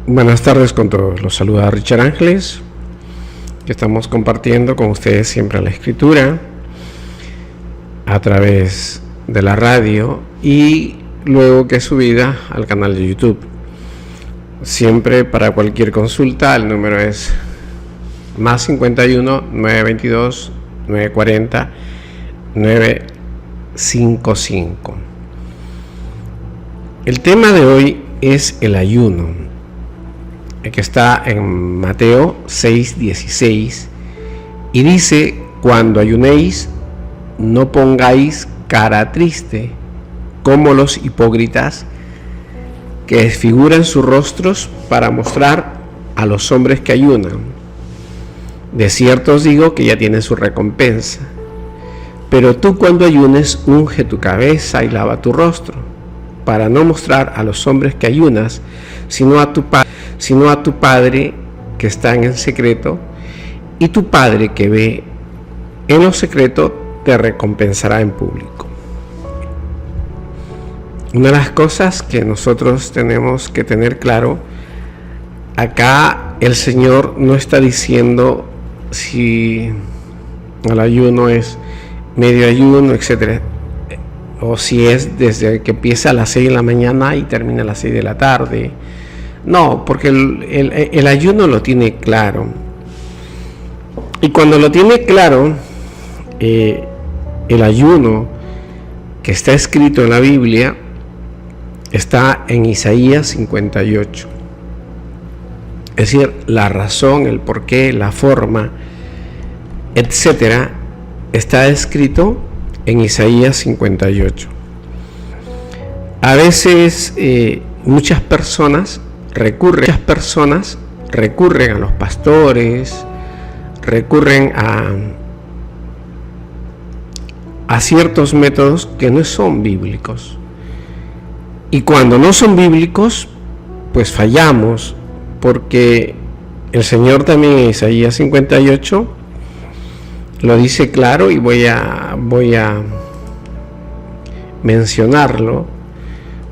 Buenas tardes con todos. Los saluda Richard Ángeles, que estamos compartiendo con ustedes siempre la escritura a través de la radio y luego que es subida al canal de YouTube. Siempre para cualquier consulta el número es más 51 922 940 955. El tema de hoy es el ayuno, que está en Mateo 6:16 y dice: cuando ayunéis, no pongáis cara triste como los hipócritas, que desfiguran sus rostros para mostrar a los hombres que ayunan. De cierto os digo que ya tienen su recompensa. Pero tú, cuando ayunes, unge tu cabeza y lava tu rostro, para no mostrar a los hombres que ayunas, sino a tu Padre que está en el secreto, y tu Padre que ve en lo secreto te recompensará en público. Una de las cosas que nosotros tenemos que tener claro, acá el Señor no está diciendo si el ayuno es medio ayuno, etcétera, o si es desde que empieza a las 6 de la mañana y termina a las 6 de la tarde. No, porque el ayuno lo tiene claro. Y cuando lo tiene claro, el ayuno que está escrito en la Biblia está en Isaías 58. Es decir, la razón, el porqué, la forma, etcétera, está escrito en Isaías 58. A veces muchas personas recurren a los pastores, recurren a ciertos métodos que no son bíblicos. Y cuando no son bíblicos, pues fallamos, porque el Señor también en Isaías 58 lo dice claro, y voy a mencionarlo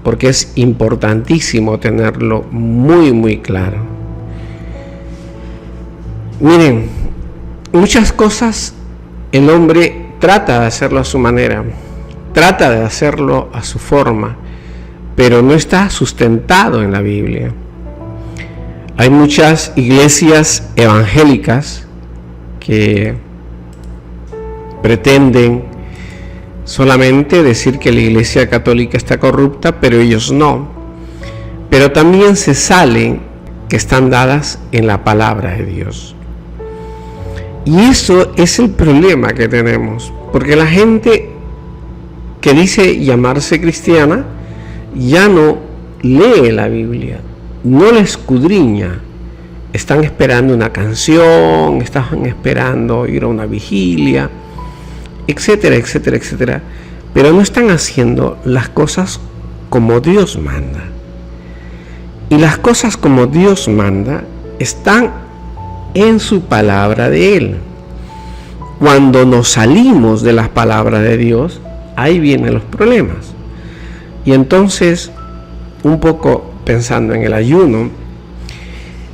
porque es importantísimo tenerlo muy claro. Miren, muchas cosas el hombre trata de hacerlo a su manera, trata de hacerlo a su forma, pero no está sustentado en la Biblia. Hay muchas iglesias evangélicas que pretenden solamente decir que la Iglesia Católica está corrupta, pero ellos no. Pero también se salen que están dadas en la palabra de Dios. Y eso es el problema que tenemos, porque la gente que dice llamarse cristiana ya no lee la Biblia, no la escudriña. Están esperando una canción, están esperando ir a una vigilia, etcétera, etcétera, etcétera, pero no están haciendo las cosas como Dios manda. Y las cosas como Dios manda están en su palabra de Él. Cuando nos salimos de las palabras de Dios, ahí vienen los problemas. Y entonces, un poco pensando en el ayuno,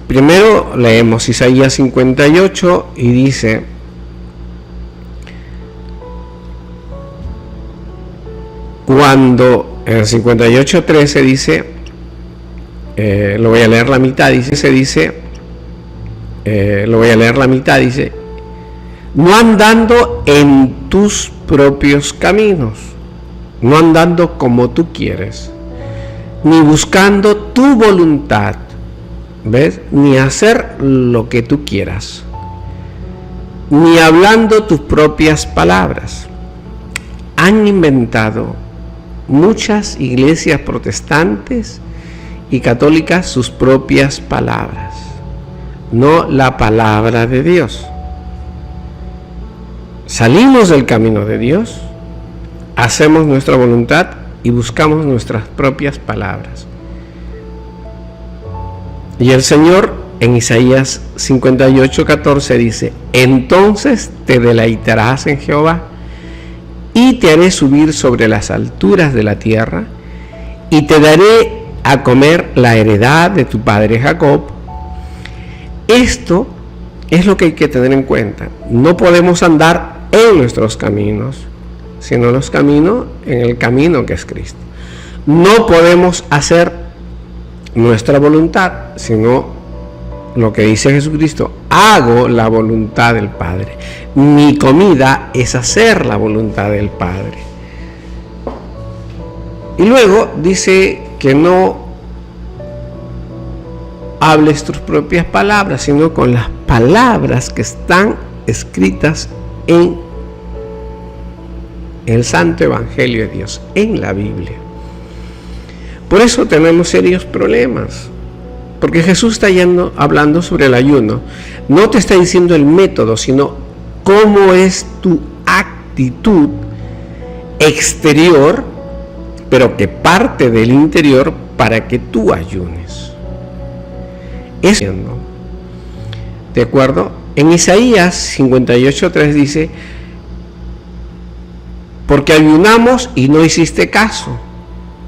primero leemos Isaías 58 y dice: cuando en el 58:13 dice, lo voy a leer la mitad, dice, no andando en tus propios caminos, no andando como tú quieres, ni buscando tu voluntad, ¿ves? Ni hacer lo que tú quieras, ni hablando tus propias palabras. Han inventado muchas iglesias protestantes y católicas sus propias palabras, no la palabra de Dios. Salimos del camino de Dios, hacemos nuestra voluntad y buscamos nuestras propias palabras. Y el Señor en Isaías 58:14 dice: entonces te deleitarás en Jehová, y te haré subir sobre las alturas de la tierra, y te daré a comer la heredad de tu padre Jacob. Esto es lo que hay que tener en cuenta. No podemos andar en nuestros caminos, sino en el camino que es Cristo. No podemos hacer nuestra voluntad, sino lo que dice Jesucristo: hago la voluntad del Padre. Mi comida es hacer la voluntad del Padre. Y luego dice que no hables tus propias palabras, sino con las palabras que están escritas en el Santo Evangelio de Dios, en la Biblia. Por eso tenemos serios problemas, porque Jesús está hablando sobre el ayuno. No te está diciendo el método, sino cómo es tu actitud exterior, pero que parte del interior para que tú ayunes. ¿De acuerdo? En Isaías 58:3 dice: porque ayunamos y no hiciste caso,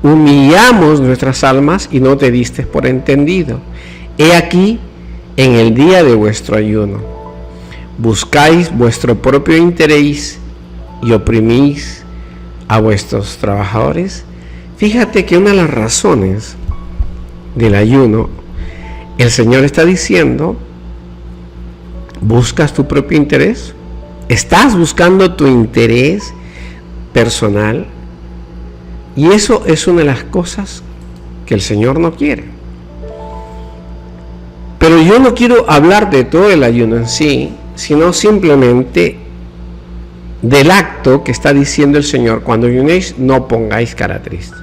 humillamos nuestras almas y no te diste por entendido. He aquí, en el día de vuestro ayuno, buscáis vuestro propio interés y oprimís a vuestros trabajadores. Fíjate que una de las razones del ayuno, el Señor está diciendo: ¿buscas tu propio interés? ¿Estás buscando tu interés personal? Y eso es una de las cosas que el Señor no quiere. Pero yo no quiero hablar de todo el ayuno en sí, sino simplemente del acto que está diciendo el Señor: cuando ayunéis, no pongáis cara triste.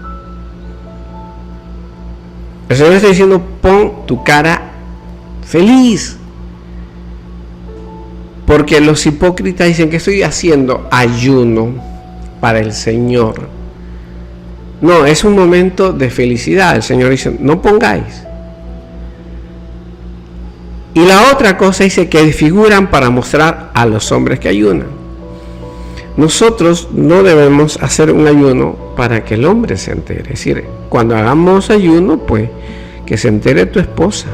El Señor está diciendo: pon tu cara feliz. Porque los hipócritas dicen que estoy haciendo ayuno para el Señor. No, es un momento de felicidad. El Señor dice: no pongáis. Y la otra cosa dice que desfiguran para mostrar a los hombres que ayunan. Nosotros no debemos hacer un ayuno para que el hombre se entere. Es decir, cuando hagamos ayuno, pues que se entere tu esposa.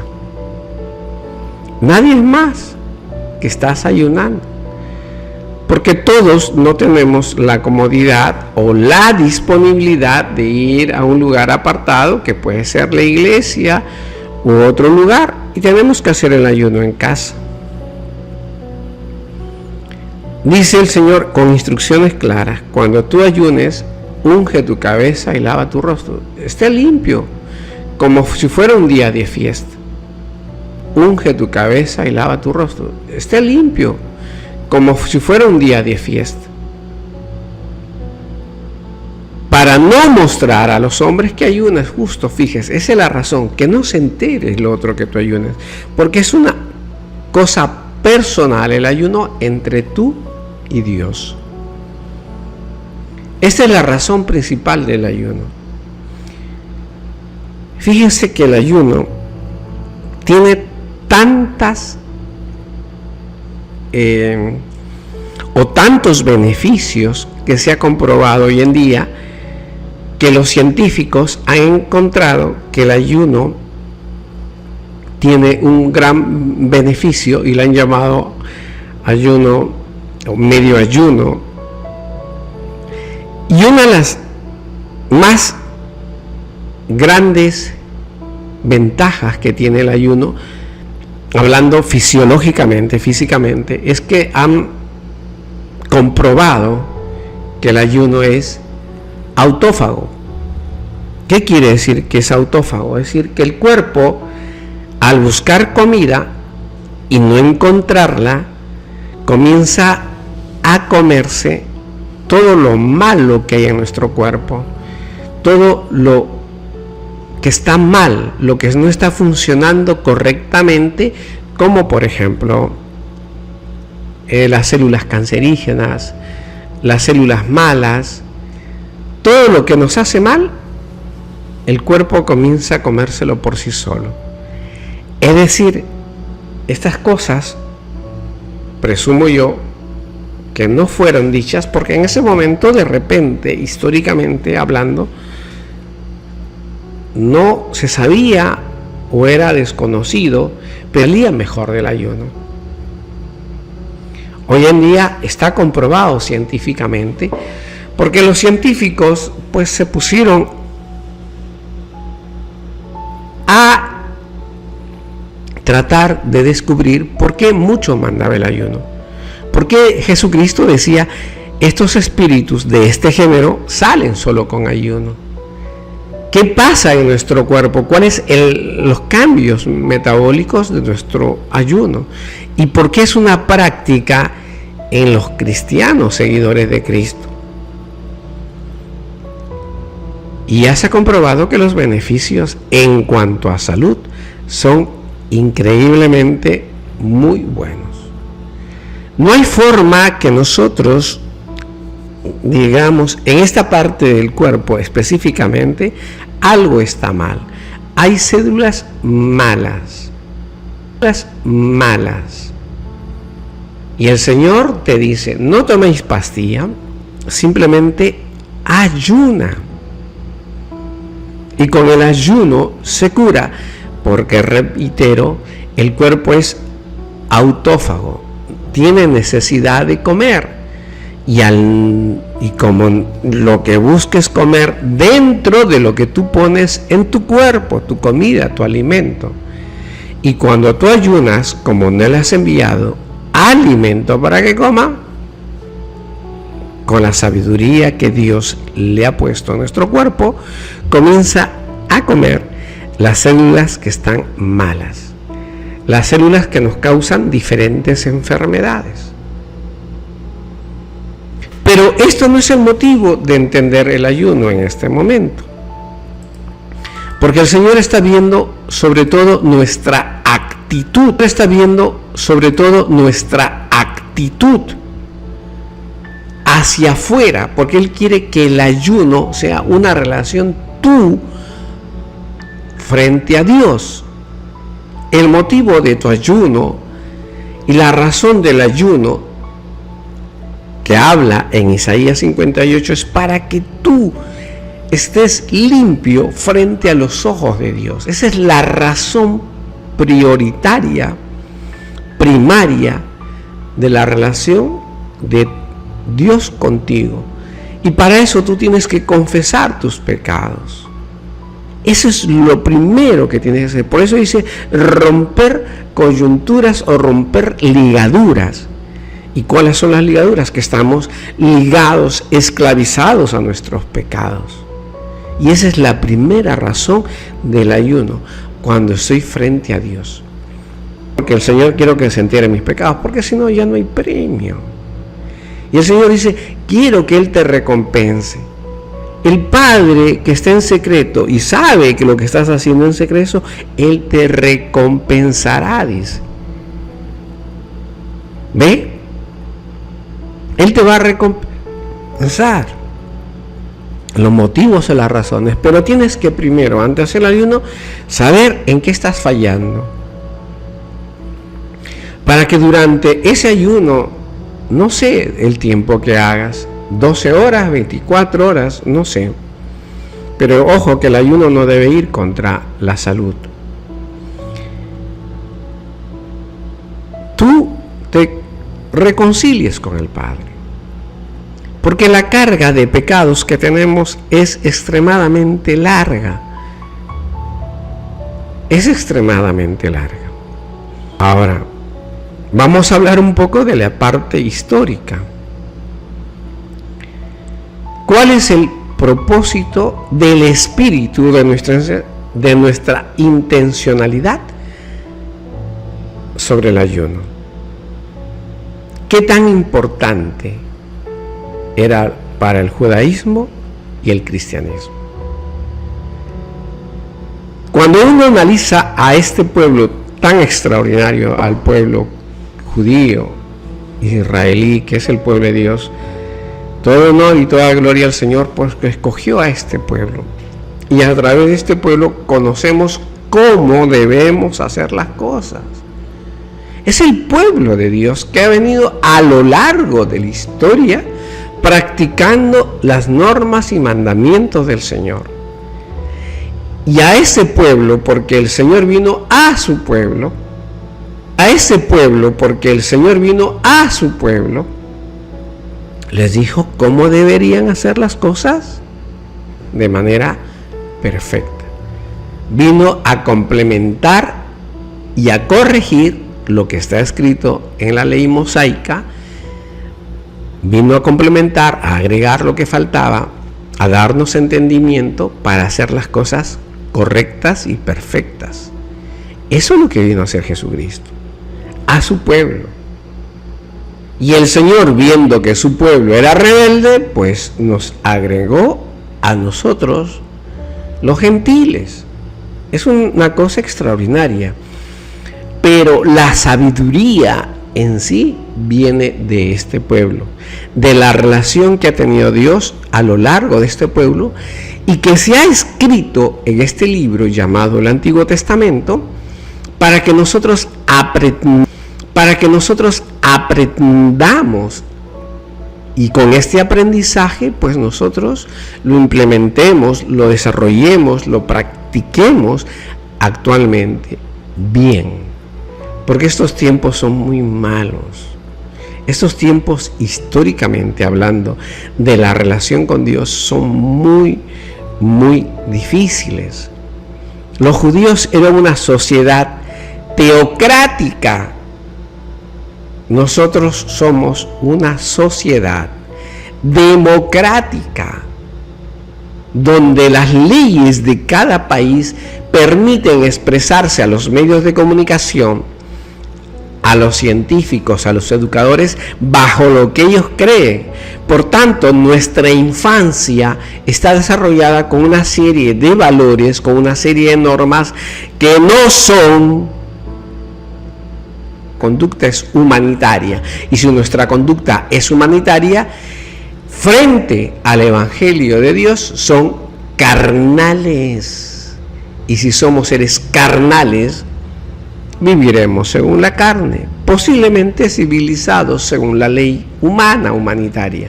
Nadie más que estás ayunando. Porque todos no tenemos la comodidad o la disponibilidad de ir a un lugar apartado, que puede ser la iglesia u otro lugar, y tenemos que hacer el ayuno en casa. Dice el Señor con instrucciones claras: cuando tú ayunes, unge tu cabeza y lava tu rostro. Esté limpio, como si fuera un día de fiesta. Unge tu cabeza y lava tu rostro. Esté limpio, como si fuera un día de fiesta. Para no mostrar a los hombres que ayunas, justo, fíjese, esa es la razón, que no se entere lo otro que tú ayunas, porque es una cosa personal, el ayuno entre tú y Dios. Esa es la razón principal del ayuno. Fíjense que el ayuno tiene tantas o tantos beneficios que se ha comprobado hoy en día, que los científicos han encontrado que el ayuno tiene un gran beneficio y lo han llamado ayuno o medio ayuno. Y una de las más grandes ventajas que tiene el ayuno, hablando fisiológicamente, físicamente, es que han comprobado que el ayuno es autófago. ¿Qué quiere decir que es autófago? Es decir, que el cuerpo, al buscar comida y no encontrarla, comienza a comerse todo lo malo que hay en nuestro cuerpo, todo lo que está mal, lo que no está funcionando correctamente, como por ejemplo las células cancerígenas, las células malas, todo lo que nos hace mal, el cuerpo comienza a comérselo por sí solo. Es decir, estas cosas, presumo yo, que no fueron dichas, porque en ese momento, de repente, históricamente hablando, no se sabía o era desconocido, pero salía mejor del ayuno. Hoy en día está comprobado científicamente, porque los científicos pues se pusieron a tratar de descubrir por qué mucho mandaba el ayuno. ¿Por qué Jesucristo decía, estos espíritus de este género salen solo con ayuno? ¿Qué pasa en nuestro cuerpo? ¿Cuáles son los cambios metabólicos de nuestro ayuno? ¿Y por qué es una práctica en los cristianos seguidores de Cristo? Y ya se ha comprobado que los beneficios en cuanto a salud son increíblemente muy buenos. No hay forma que nosotros digamos, en esta parte del cuerpo específicamente, algo está mal. Hay células malas. Y el Señor te dice, no toméis pastilla, simplemente ayuna. Y con el ayuno se cura, porque reitero, el cuerpo es autófago, tiene necesidad de comer. Y como lo que busques comer dentro de lo que tú pones en tu cuerpo, tu comida, tu alimento. Y cuando tú ayunas, como no le has enviado alimento para que coma, con la sabiduría que Dios le ha puesto a nuestro cuerpo, comienza a comer las células que están malas, las células que nos causan diferentes enfermedades. Pero esto no es el motivo de entender el ayuno en este momento, porque el Señor está viendo sobre todo nuestra actitud, hacia afuera, porque Él quiere que el ayuno sea una relación tú frente a Dios. El motivo de tu ayuno y la razón del ayuno que habla en Isaías 58 es para que tú estés limpio frente a los ojos de Dios. Esa es la razón prioritaria, primaria de la relación de Dios contigo. Y para eso tú tienes que confesar tus pecados. Eso es lo primero que tienes que hacer. Por eso dice romper coyunturas o romper ligaduras. ¿Y cuáles son las ligaduras? Que estamos ligados, esclavizados a nuestros pecados. Y esa es la primera razón del ayuno, cuando estoy frente a Dios. Porque el Señor quiero que se entierren mis pecados, porque si no ya no hay premio. Y el Señor dice, quiero que Él te recompense. El Padre que está en secreto y sabe que lo que estás haciendo en secreto, Él te recompensará, dice. ¿Ve? Él te va a recompensar los motivos y las razones, pero tienes que primero, antes de hacer el ayuno, saber en qué estás fallando, para que durante ese ayuno, no sé el tiempo que hagas, 12 horas, 24 horas, no sé, pero ojo que el ayuno no debe ir contra la salud. Tú te reconcilies con el Padre, porque la carga de pecados que tenemos es extremadamente larga. Ahora, vamos a hablar un poco de la parte histórica. ¿Cuál es el propósito del espíritu de nuestra intencionalidad sobre el ayuno? ¿Qué tan importante era para el judaísmo y el cristianismo? Cuando uno analiza a este pueblo tan extraordinario, al pueblo judío, israelí, que es el pueblo de Dios, todo honor y toda gloria al Señor, porque escogió a este pueblo. Y a través de este pueblo conocemos cómo debemos hacer las cosas. Es el pueblo de Dios que ha venido a lo largo de la historia practicando las normas y mandamientos del Señor. Y a ese pueblo, porque el Señor vino a su pueblo, a ese pueblo, porque el Señor vino a su pueblo, les dijo cómo deberían hacer las cosas de manera perfecta. Vino a complementar y a corregir lo que está escrito en la ley mosaica. Vino a complementar, a agregar lo que faltaba, a darnos entendimiento para hacer las cosas correctas y perfectas. Eso es lo que vino a hacer Jesucristo, a su pueblo. Y el Señor, viendo que su pueblo era rebelde, pues nos agregó a nosotros, los gentiles. Es una cosa extraordinaria. Pero la sabiduría en sí viene de este pueblo, de la relación que ha tenido Dios a lo largo de este pueblo y que se ha escrito en este libro llamado el Antiguo Testamento para que nosotros aprendamos, y con este aprendizaje pues nosotros lo implementemos, lo desarrollemos, lo practiquemos actualmente bien. Porque estos tiempos son muy malos. Estos tiempos, históricamente hablando, de la relación con Dios son muy, muy difíciles. Los judíos eran una sociedad teocrática. Nosotros somos una sociedad democrática, donde las leyes de cada país permiten expresarse a los medios de comunicación, a los científicos, a los educadores, bajo lo que ellos creen. Por tanto, nuestra infancia está desarrollada con una serie de valores, con una serie de normas que no son conductas humanitarias. Y si nuestra conducta es humanitaria, frente al Evangelio de Dios, son carnales. Y si somos seres carnales, viviremos según la carne, posiblemente civilizados según la ley humana, humanitaria,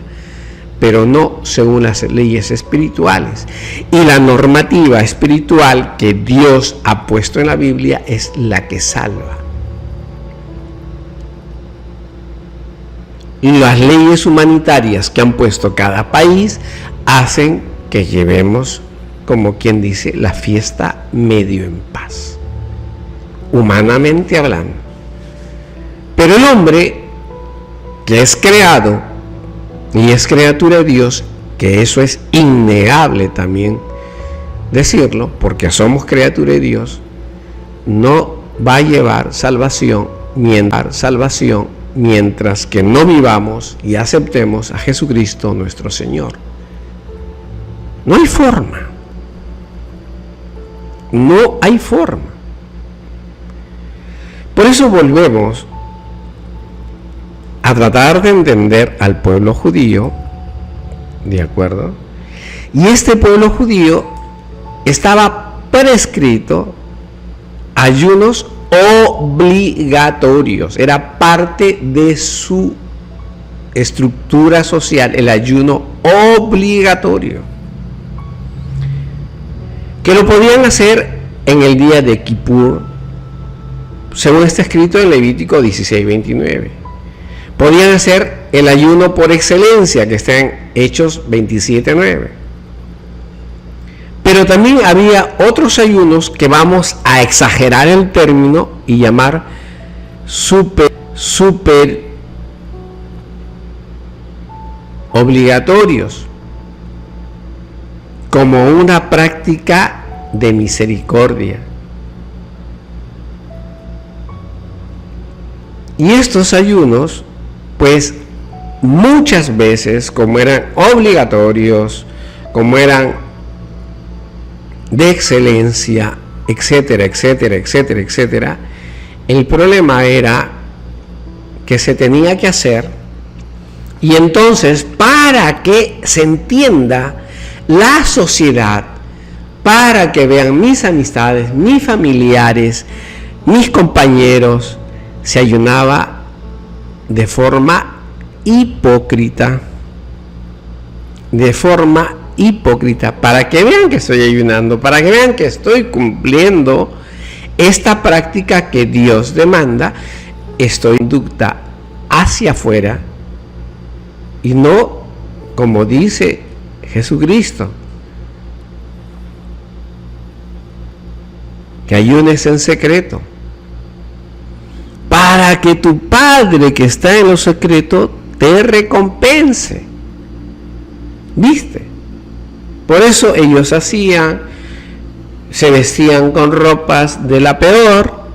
pero no según las leyes espirituales. Y la normativa espiritual que Dios ha puesto en la Biblia es la que salva. Y las leyes humanitarias que han puesto cada país hacen que llevemos, como quien dice, la fiesta medio en paz, humanamente hablando. Pero el hombre que es creado y es criatura de Dios, que eso es innegable también decirlo, porque somos criatura de Dios, no va a llevar salvación mientras que no vivamos y aceptemos a Jesucristo nuestro Señor. No hay forma. No hay forma. Por eso volvemos a tratar de entender al pueblo judío, ¿de acuerdo? Y este pueblo judío estaba prescrito ayunos obligatorios, era parte de su estructura social, el ayuno obligatorio, que lo podían hacer en el día de Kippur, según está escrito en Levítico 16:29. Podían hacer el ayuno por excelencia, que está en Hechos 27:9. Pero también había otros ayunos que vamos a exagerar el término y llamar super obligatorios, como una práctica de misericordia. Y estos ayunos, pues muchas veces, como eran obligatorios, como eran de excelencia, etcétera, etcétera, etcétera, etcétera, el problema era que se tenía que hacer, y entonces, para que se entienda la sociedad, para que vean mis amistades, mis familiares, mis compañeros, se ayunaba de forma hipócrita, de forma hipócrita, para que vean que estoy ayunando, para que vean que estoy cumpliendo esta práctica que Dios demanda, estoy conducta hacia afuera y no como dice Jesucristo, que ayunes en secreto, para que tu Padre que está en lo secreto te recompense. ¿Viste? Por eso ellos se vestían con ropas de la peor,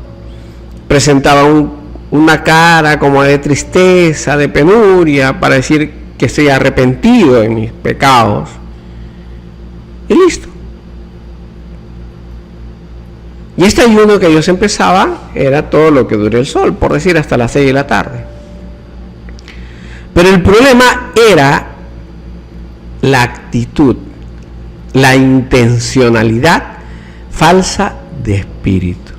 presentaban una cara como de tristeza, de penuria, para decir que estoy arrepentido de mis pecados. Y listo. Y este ayuno que ellos empezaban era todo lo que dure el sol, por decir hasta las 6 de la tarde. Pero el problema era la actitud, la intencionalidad falsa de espíritu.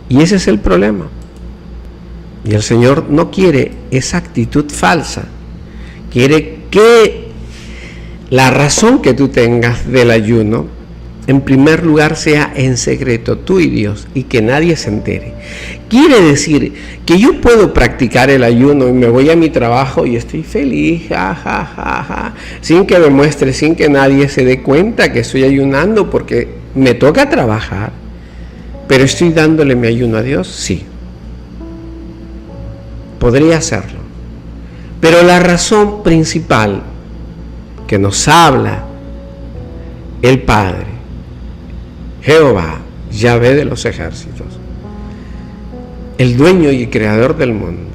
Y ese es el problema. Y el Señor no quiere esa actitud falsa. Quiere que la razón que tú tengas del ayuno, en primer lugar, sea en secreto, tú y Dios, y que nadie se entere. Quiere decir que yo puedo practicar el ayuno y me voy a mi trabajo y estoy feliz, sin que me muestre, sin que nadie se dé cuenta que estoy ayunando porque me toca trabajar. Pero estoy dándole mi ayuno a Dios, sí. Podría hacerlo. Pero la razón principal que nos habla el Padre, Jehová, Yahvé de los ejércitos, el dueño y creador del mundo,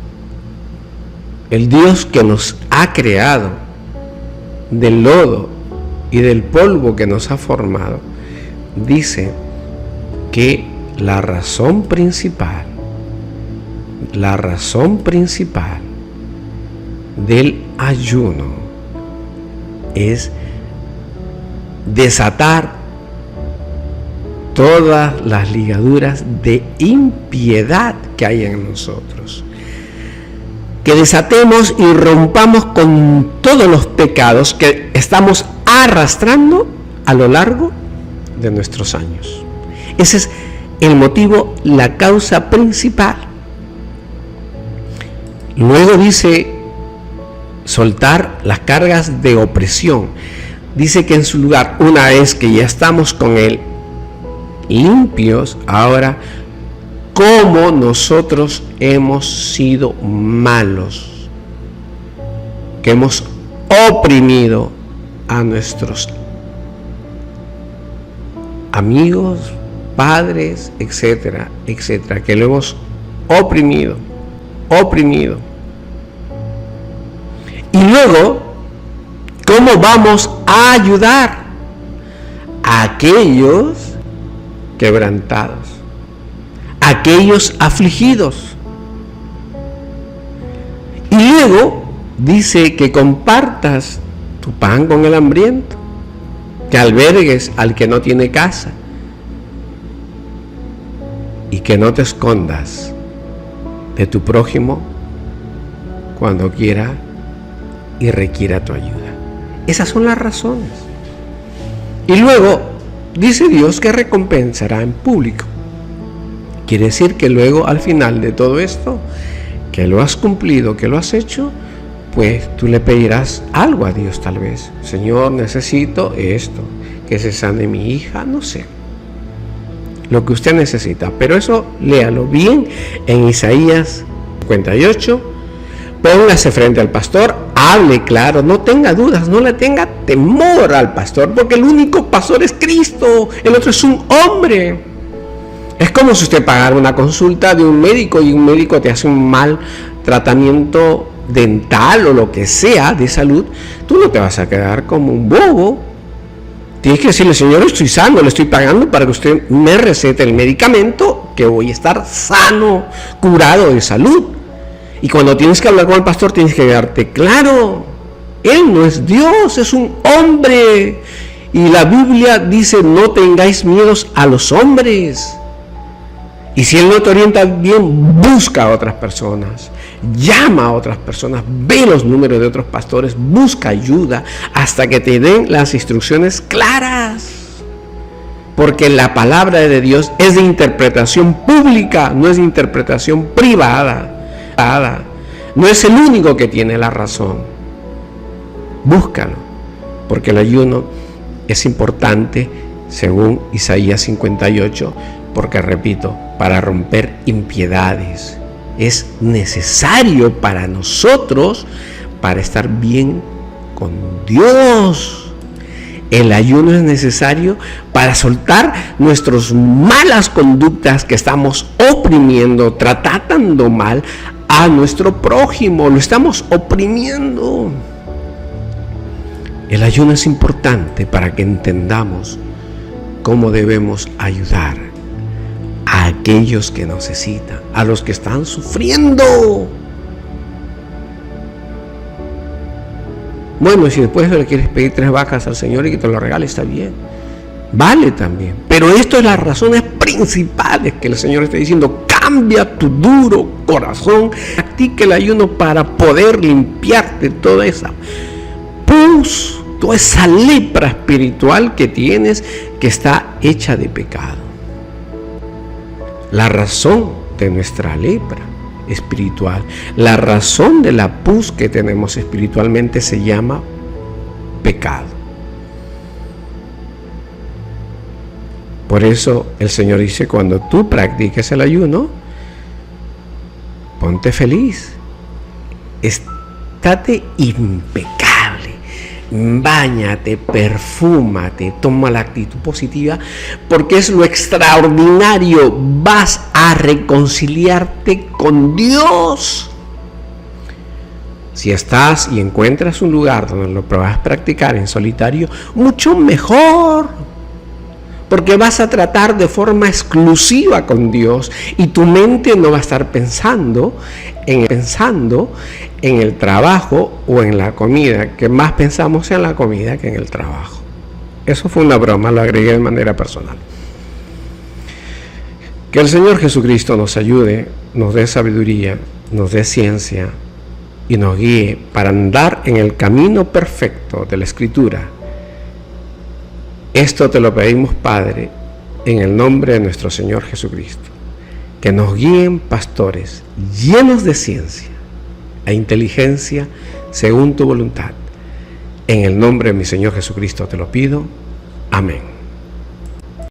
el Dios que nos ha creado del lodo y del polvo que nos ha formado, dice que la razón principal del ayuno es desatar todas las ligaduras de impiedad que hay en nosotros. Que desatemos y rompamos con todos los pecados que estamos arrastrando a lo largo de nuestros años. Ese es el motivo, la causa principal. Luego dice soltar las cargas de opresión. Dice que en su lugar, una vez que ya estamos con Él limpios, ahora, como nosotros hemos sido malos, que hemos oprimido a nuestros amigos, padres, etcétera, etcétera, que lo hemos oprimido. Y luego, ¿cómo vamos a ayudar a aquellos quebrantados, a aquellos afligidos? Y luego dice que compartas tu pan con el hambriento, que albergues al que no tiene casa y que no te escondas de tu prójimo cuando quiera y requiera tu ayuda. Esas son las razones. Y luego dice Dios que recompensará en público. Quiere decir que luego, al final de todo esto, que lo has cumplido, que lo has hecho, pues tú le pedirás algo a Dios tal vez. Señor, necesito esto, que se sane mi hija, no sé. Lo que usted necesita. Pero eso léalo bien en Isaías 58. Póngase frente al pastor, hable claro, no tenga dudas, no le tenga temor al pastor, porque el único pastor es Cristo, el otro es un hombre. Es como si usted pagara una consulta de un médico y un médico te hace un mal tratamiento dental o lo que sea de salud. Tú no te vas a quedar como un bobo. Tienes que decirle: Señor, estoy sano, le estoy pagando para que usted me recete el medicamento, que voy a estar sano, curado de salud. Y cuando tienes que hablar con el pastor, tienes que quedarte claro: Él no es Dios, es un hombre. Y la Biblia dice: no tengáis miedos a los hombres. Y si Él no te orienta bien, busca a otras personas, llama a otras personas, ve los números de otros pastores, busca ayuda hasta que te den las instrucciones claras. Porque la palabra de Dios es de interpretación pública, no es de interpretación privada. No es el único que tiene la razón. Búscalo, porque el ayuno es importante según Isaías 58, porque repito, para romper impiedades. Es necesario para nosotros para estar bien con Dios. El ayuno es necesario para soltar nuestras malas conductas que estamos oprimiendo, tratando mal a nuestro prójimo, lo estamos oprimiendo. El ayuno es importante para que entendamos cómo debemos ayudar a aquellos que necesitan, a los que están sufriendo. Bueno, si después le quieres pedir 3 vacas al Señor y que te lo regale, está bien. Vale también. Pero esto es las razones principales que el Señor está diciendo. Cambia tu duro corazón. Practica el ayuno para poder limpiarte toda esa pus, toda esa lepra espiritual que tienes, que está hecha de pecado. La razón de nuestra lepra espiritual, la razón de la pus que tenemos espiritualmente se llama pecado. Por eso el Señor dice, cuando tú practiques el ayuno, ponte feliz, estate impecable, báñate, perfúmate, toma la actitud positiva, porque es lo extraordinario. Vas a reconciliarte con Dios. Si estás y encuentras un lugar donde lo puedas practicar en solitario, mucho mejor, porque vas a tratar de forma exclusiva con Dios y tu mente no va a estar pensando en el trabajo o en la comida, que más pensamos en la comida que en el trabajo. Eso fue una broma, lo agregué de manera personal. Que el Señor Jesucristo nos ayude, nos dé sabiduría, nos dé ciencia y nos guíe para andar en el camino perfecto de la Escritura. Esto te lo pedimos, Padre, en el nombre de nuestro Señor Jesucristo. Que nos guíen pastores llenos de ciencia e inteligencia según tu voluntad. En el nombre de mi Señor Jesucristo te lo pido. Amén.